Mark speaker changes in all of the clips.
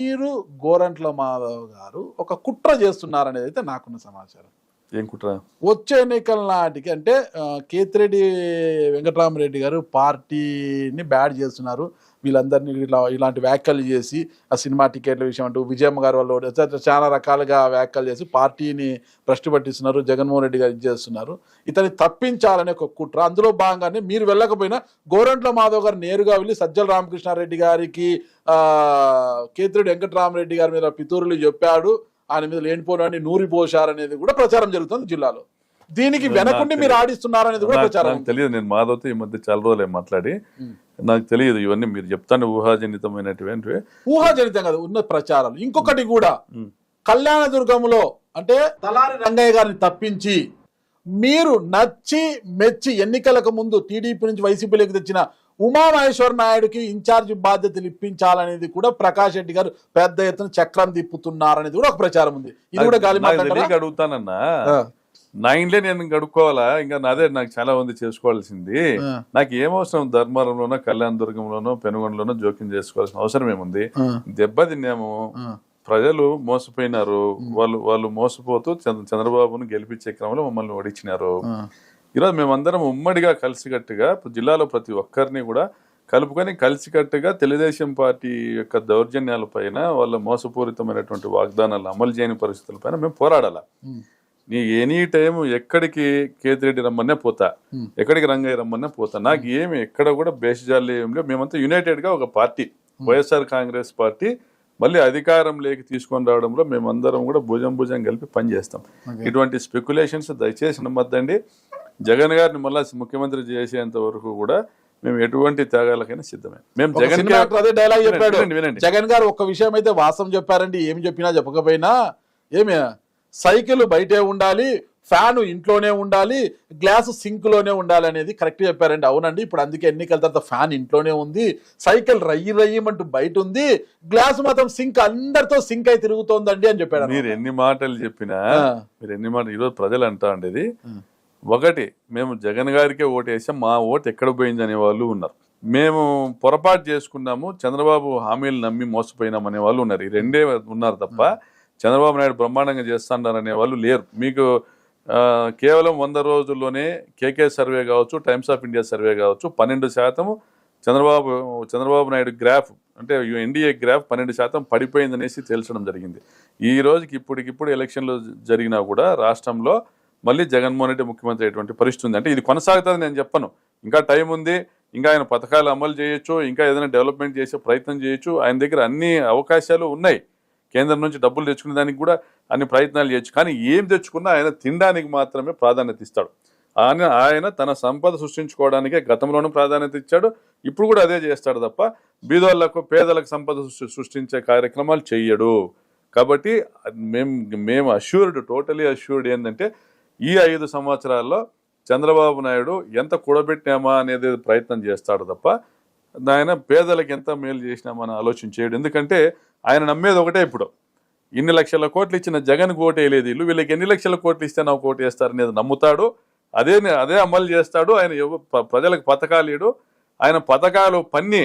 Speaker 1: మీరు గోరంట్ల మాధవ్ గారు ఒక కుట్ర చేస్తున్నారనేది అయితే నాకున్న సమాచారం.
Speaker 2: ఏం కుట్ర?
Speaker 1: వచ్చే ఎన్నికల నాటికి అంటే కేతిరెడ్డి వెంకటరామరెడ్డి గారు పార్టీని బ్యాడ్ చేస్తున్నారు, వీళ్ళందరినీ ఇలాంటి వ్యాఖ్యలు చేసి ఆ సినిమా టికెట్ల విషయం అంటూ విజయమ్మ గారు వాళ్ళు చాలా రకాలుగా వ్యాఖ్యలు చేసి పార్టీని భ్రష్టు పట్టిస్తున్నారు, జగన్మోహన్ రెడ్డి గారు చేస్తున్నారు, ఇతన్ని తప్పించాలనే ఒక కుట్ర. అందులో భాగంగానే మీరు వెళ్ళకపోయినా గోరంట్ల మాధవ్ గారు నేరుగా వెళ్ళి సజ్జల రామకృష్ణారెడ్డి గారికి కేతిరెడ్డి వెంకటరామరెడ్డి గారి మీద పితూరులు చెప్పాడు, ఆయన మీద లేనిపోని నూరి పోశారనేది కూడా ప్రచారం జరుగుతుంది జిల్లాలో. దీనికి వెనకుండి మీరు ఆడిస్తున్నారనేది కూడా ప్రచారం.
Speaker 2: తెలియదు, నేను మాధవ్తో ఈ మధ్య చాలా రోజులే మాట్లాడి నాకు తెలియదు ఇవన్నీ మీరు చెప్తాను ఊహాజనితమైనటువంటి.
Speaker 1: ఊహాజనితం కాదు, ఉన్న ప్రచారాలు. ఇంకొకటి కూడా కళ్యాణదుర్గంలో అంటే తలారి రంగయ్య గారిని తప్పించి మీరు నచ్చి మెచ్చి ఎన్నికలకు ముందు టీడీపీ నుంచి వైసీపీలోకి తెచ్చిన ఉమామహేశ్వర నాయుడుకి ఇన్ఛార్జి బాధ్యతలు ఇప్పించాలనేది కూడా ప్రకాష్ రెడ్డి గారు పెద్ద ఎత్తున చక్రం తిప్పుతున్నారనేది కూడా ఒక ప్రచారం ఉంది. ఇది కూడా గాలి
Speaker 2: అడుగుతానన్నా, నా ఇంట్లో నేను గడుక్కోవాలా? ఇంకా నాదే నాకు చాలా మంది చేసుకోవాల్సింది. నాకు ఏమవసరం ధర్మవరంలోనో కళ్యాణదుర్గంలోనో పెనుగొండలోనో జోక్యం చేసుకోవాల్సిన అవసరం ఏముంది? దెబ్బతిన్నాము, ప్రజలు మోసపోయినారు, వాళ్ళు మోసపోతూ చంద్రబాబును గెలిపించే క్రమంలో మమ్మల్ని ఓడించినారు. ఈరోజు మేమందరం ఉమ్మడిగా కలిసికట్టుగా జిల్లాలో ప్రతి ఒక్కరిని కూడా కలుపుకొని కలిసికట్టుగా తెలుగుదేశం పార్టీ యొక్క దౌర్జన్యాల పైన, వాళ్ళ మోసపూరితమైనటువంటి వాగ్దానాలు అమలు చేయని పరిస్థితుల పైన మేము పోరాడాల. నీ ఎనీ టైం ఎక్కడికి కేతిరెడ్డి రమ్మనే పోతా, ఎక్కడికి రంగయ్య రమ్మనే పోతా. నాకు ఏమి ఎక్కడ కూడా బేషజాలు ఏం లేవు. మేమంతా యునైటెడ్ గా ఒక పార్టీ, వైఎస్ఆర్ కాంగ్రెస్ పార్టీ మళ్ళీ అధికారంలోకి తీసుకొని రావడంలో మేమందరం కూడా భుజం కలిపి పనిచేస్తాం. ఇటువంటి స్పెక్యులేషన్స్ దయచేసి నమ్మద్దండి. జగన్ గారిని మళ్ళా ముఖ్యమంత్రి చేసేంత వరకు కూడా మేము ఎటువంటి త్యాగాలకైనా సిద్ధమే. మేము
Speaker 1: అదే డైలాగ్ చెప్పాడు జగన్ గారు. ఒక్క విషయం అయితే వాస్తవం చెప్పారండి, ఏమి చెప్పినా చెప్పకపోయినా. ఏమి సైకిల్ బయటే ఉండాలి, ఫ్యాన్ ఇంట్లోనే ఉండాలి, గ్లాసు సింక్ లోనే ఉండాలి అనేది కరెక్ట్ చెప్పారండి. అవునండి, ఇప్పుడు అందుకే ఎన్నికల తర్వాత ఫ్యాన్ ఇంట్లోనే ఉంది, సైకిల్ రయ్యమంటూ బయట ఉంది, గ్లాసు మాత్రం సింక్ అందరితో సింక్ అయి తిరుగుతోందండి అని చెప్పాడు.
Speaker 2: మీరు ఎన్ని మాటలు చెప్పినా, ఈరోజు ప్రజలు అంటా ఉండేది ఒకటి, మేము జగన్ గారికే ఓటేసాం, మా ఓటు ఎక్కడ పోయింది అనే వాళ్ళు ఉన్నారు. మేము పొరపాటు చేసుకున్నాము, చంద్రబాబు హామీలు నమ్మి మోసపోయినాం అనే వాళ్ళు ఉన్నారు. ఈ రెండే ఉన్నారు తప్ప చంద్రబాబు నాయుడు బ్రహ్మాండంగా చేస్తున్నారు అనే వాళ్ళు లేరు. మీకు కేవలం 100 రోజుల్లోనే కేకే సర్వే కావచ్చు, టైమ్స్ ఆఫ్ ఇండియా సర్వే కావచ్చు, 12% చంద్రబాబు నాయుడు గ్రాఫ్ అంటే ఎన్డీఏ గ్రాఫ్ 12% పడిపోయిందనేసి తేల్చడం జరిగింది. ఈ రోజుకి ఇప్పటికిప్పుడు ఎలక్షన్లు జరిగినా కూడా రాష్ట్రంలో మళ్ళీ జగన్మోహన్ రెడ్డి ముఖ్యమంత్రి అయ్యేటువంటి పరిస్థితి ఉంది. అంటే ఇది కొనసాగుతుంది నేను చెప్పను, ఇంకా టైం ఉంది, ఇంకా ఆయన పథకాలు అమలు చేయొచ్చు, ఇంకా ఏదైనా డెవలప్మెంట్ చేసే ప్రయత్నం చేయొచ్చు. ఆయన దగ్గర అన్ని అవకాశాలు ఉన్నాయి, కేంద్రం నుంచి డబ్బులు తెచ్చుకునే దానికి కూడా అన్ని ప్రయత్నాలు చేయొచ్చు. కానీ ఏం తెచ్చుకున్నా ఆయన తినడానికి మాత్రమే ప్రాధాన్యత ఇస్తాడు. ఆయన తన సంపద సృష్టించుకోవడానికే గతంలోనూ ప్రాధాన్యత ఇచ్చాడు, ఇప్పుడు కూడా అదే చేస్తాడు తప్ప బీదోళ్లకు పేదలకు సంపద సృష్టించే కార్యక్రమాలు చెయ్యడు. కాబట్టి మేము అష్యూర్డ్, టోటలీ అష్యూర్డ్ ఏంటంటే ఈ 5 సంవత్సరాల్లో చంద్రబాబు నాయుడు ఎంత కూడబెట్టామా అనేది ప్రయత్నం చేస్తాడు తప్ప ఆయన పేదలకు ఎంత మేలు చేసినామా అని ఆలోచన చేయడు. ఎందుకంటే ఆయన నమ్మేది ఒకటే, ఇప్పుడు ఇన్ని లక్షల కోట్లు ఇచ్చిన జగన్ ఓటేయలేదు, వీళ్ళకి ఎన్ని లక్షల కోట్లు ఇస్తే నాకు ఓటు వేస్తారనేది నమ్ముతాడు, అదే అమలు చేస్తాడు. ఆయన ప్రజలకు పథకాలు ఇడు, ఆయన పథకాలు పన్ని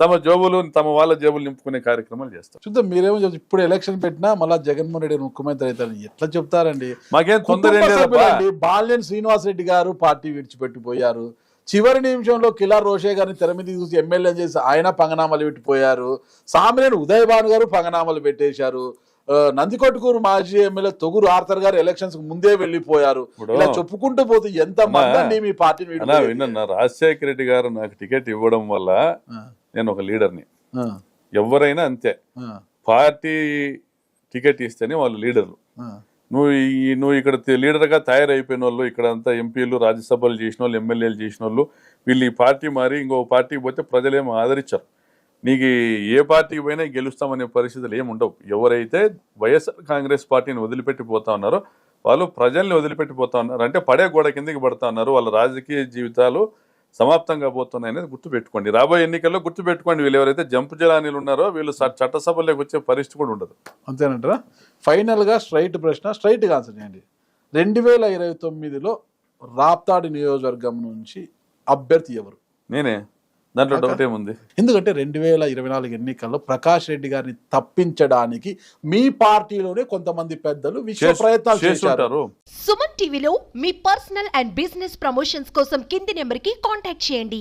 Speaker 2: తమ వాళ్ళ జేబులు నింపుకునే కార్యక్రమాలు చేస్తారు.
Speaker 1: చూద్దాం, మీరేమో ఇప్పుడు ఎలక్షన్ పెట్టినా మళ్ళీ జగన్మోహన్ రెడ్డి ముఖ్యమంత్రి అవుతారు ఎట్లా చెప్తారండి?
Speaker 2: మాకేం తొందర
Speaker 1: బాలినేని శ్రీనివాసరెడ్డి గారు పార్టీ విడిచిపెట్టిపోయారు, చివరి నిమిషంలో కిలార్ రోషే గారిని తెర మీద చూసి ఎమ్మెల్యే చేసి ఆయన పంగనామాలు పెట్టిపోయారు, సామినేని ఉదయ్ భాను గారు పంగనామాలు పెట్టేశారు, నందికొట్కూరు మాజీ ఎమ్మెల్యే తొగురు ఆర్థర్ గారు ఎలక్షన్స్ ముందే వెళ్ళిపోయారు. ఇలా చెప్పుకుంటూ పోతే ఎంత మంది మీ పార్టీని
Speaker 2: విన్నా. రాజశేఖర రెడ్డి గారు నాకు టికెట్ ఇవ్వడం వల్ల నేను ఒక లీడర్ని, ఎవరైనా అంతే, పార్టీ టికెట్ ఇస్తేనే వాళ్ళు లీడర్లు. నువ్వు ఇక్కడ లీడర్గా తయారైపోయిన వాళ్ళు, ఇక్కడ అంతా ఎంపీలు, రాజ్యసభలు చేసిన వాళ్ళు, ఎమ్మెల్యేలు చేసిన వాళ్ళు, వీళ్ళు ఈ పార్టీ మారి ఇంకో పార్టీకి పోతే ప్రజలేమో ఆదరించారు. నీకు ఏ పార్టీకి పోయినా గెలుస్తామనే పరిస్థితులు ఏమి ఉండవు. ఎవరైతే వైఎస్ఆర్ కాంగ్రెస్ పార్టీని వదిలిపెట్టిపోతా ఉన్నారో వాళ్ళు ప్రజల్ని వదిలిపెట్టిపోతా ఉన్నారు, అంటే పడే గోడ కిందకి పడతా ఉన్నారు. వాళ్ళ రాజకీయ జీవితాలు సమాప్తం కాబోతున్నాయి అనేది గుర్తుపెట్టుకోండి. రాబోయే ఎన్నికల్లో గుర్తుపెట్టుకోండి, వీళ్ళు ఎవరైతే జంపు జలానీలు ఉన్నారో వీళ్ళు చట్టసభలోకి వచ్చే పరిస్థితి కూడా ఉండదు.
Speaker 1: అంతేనంటారా? ఫైనల్గా స్ట్రైట్ ప్రశ్న, స్ట్రైట్గా ఆన్సర్ చేయండి. 2029లో రాప్తాడు నియోజకవర్గం నుంచి అభ్యర్థి ఎవరు?
Speaker 2: నేనే. దాంట్లో డౌట్ ఏముంది?
Speaker 1: ఎందుకంటే 2024 ఎన్నికల్లో ప్రకాష్ రెడ్డి గారిని తప్పించడానికి మీ పార్టీలోనే కొంతమంది పెద్దలు విశ్వ ప్రయత్నాలు చేశారు.
Speaker 2: చేస్తుంటారు.
Speaker 3: సుమన్ టీవీలో మీ పర్సనల్ అండ్ బిజినెస్ ప్రమోషన్స్ కోసం కింది నెంబర్కి కాంటాక్ట్ చేయండి.